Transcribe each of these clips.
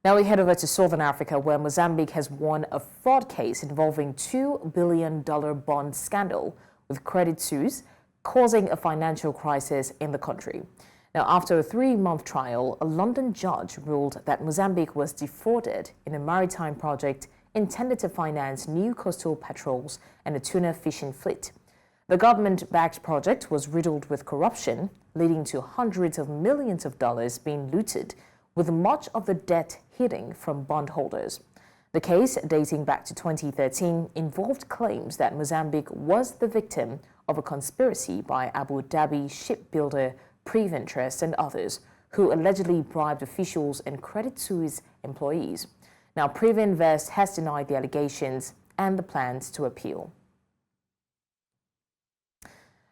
Now we head over to Southern Africa, where Mozambique has won a fraud case involving $2 billion bond scandal with Credit Suisse, causing a financial crisis in the country. Now, after a 3-month trial, a London judge ruled that Mozambique was defrauded in a maritime project intended to finance new coastal patrols and a tuna fishing fleet. The government-backed project was riddled with corruption, leading to hundreds of millions of dollars being looted, with much of the debt hidden from bondholders. The case, dating back to 2013, involved claims that Mozambique was the victim of a conspiracy by Abu Dhabi shipbuilder Privinvest and others, who allegedly bribed officials and Credit Suisse employees. Now, Privinvest has denied the allegations and the plans to appeal.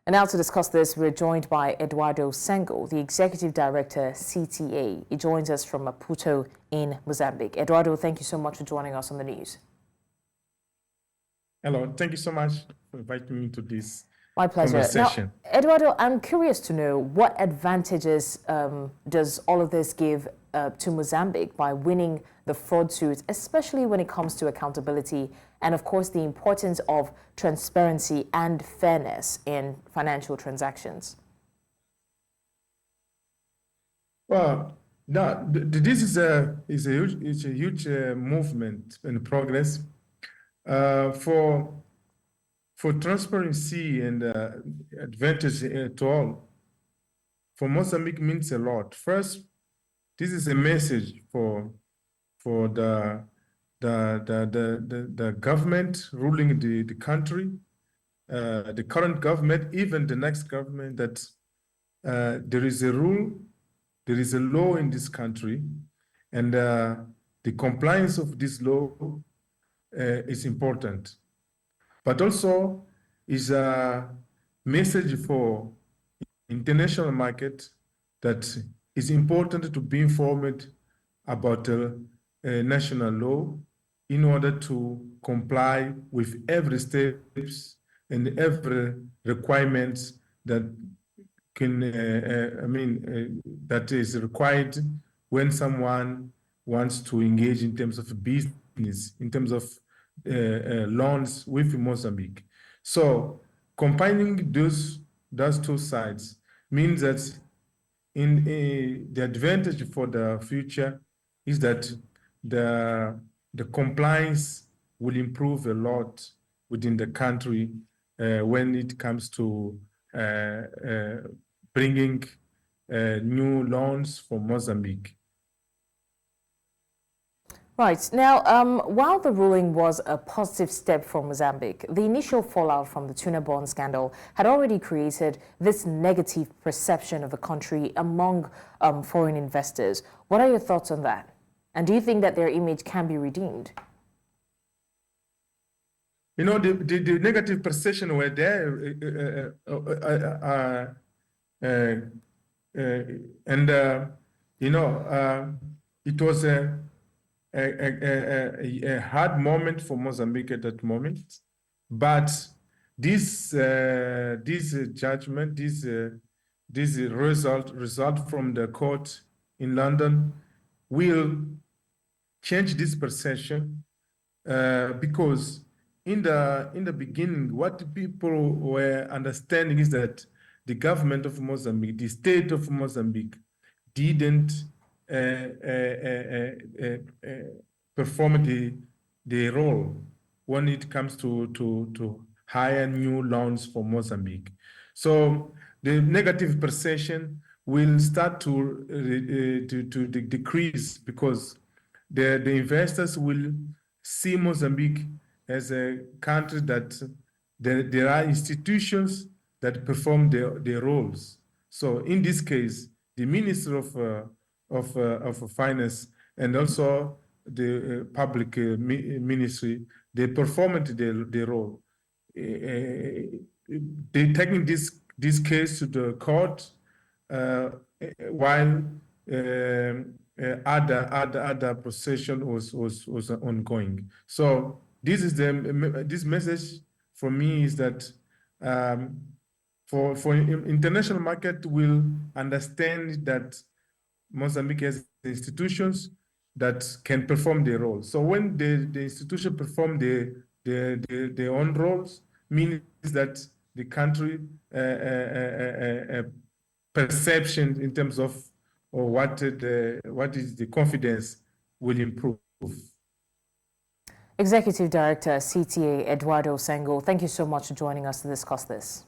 And now to discuss this, we're joined by Eduardo Sengo, the Executive Director, CTA. He joins us from Maputo in Mozambique. Eduardo, thank you so much for joining us on the news. Hello, thank you so much for inviting me to this My pleasure. conversation. Now, Eduardo, I'm curious to know what advantages does all of this give to Mozambique by winning the fraud suit, especially when it comes to accountability and, of course, the importance of transparency and fairness in financial transactions? Well, now this is a huge movement and progress for transparency and advantage to all. For Mozambique means a lot. First, this is a message for the government ruling the country, the current government, even the next government, that there is a rule, there is a law in this country, and the compliance of this law is important. But also is a message for international market that is important to be informed about national law in order to comply with every steps and every requirements that can, that is required when someone wants to engage in terms of business, in terms of loans with Mozambique. So combining those two sides means that the advantage for the future is that the compliance will improve a lot within the country when it comes to bringing new loans for Mozambique. Right. Now, while the ruling was a positive step for Mozambique, the initial fallout from the tuna bond scandal had already created this negative perception of the country among foreign investors. What are your thoughts on that? And do you think that their image can be redeemed? You know, the negative perception were there, it was a hard moment for Mozambique at that moment, but this judgment, this result from the court in London will change this perception because in the beginning, what people were understanding is that the government of Mozambique, the state of Mozambique, didn't perform the role when it comes to hire new loans for Mozambique. So the negative perception will start to decrease because the investors will see Mozambique as a country that there are institutions that perform their roles. So in this case, the Minister of Finance and also the public ministry, they performed their role. They taking this case to the court while other procession was ongoing. So this message for me is that for international market will understand that Mozambique has institutions that can perform their role. So when the institution perform their own roles, means that the country perception in terms of or what is the confidence will improve. Executive Director, CTA, Eduardo Sengo, thank you so much for joining us to discuss this.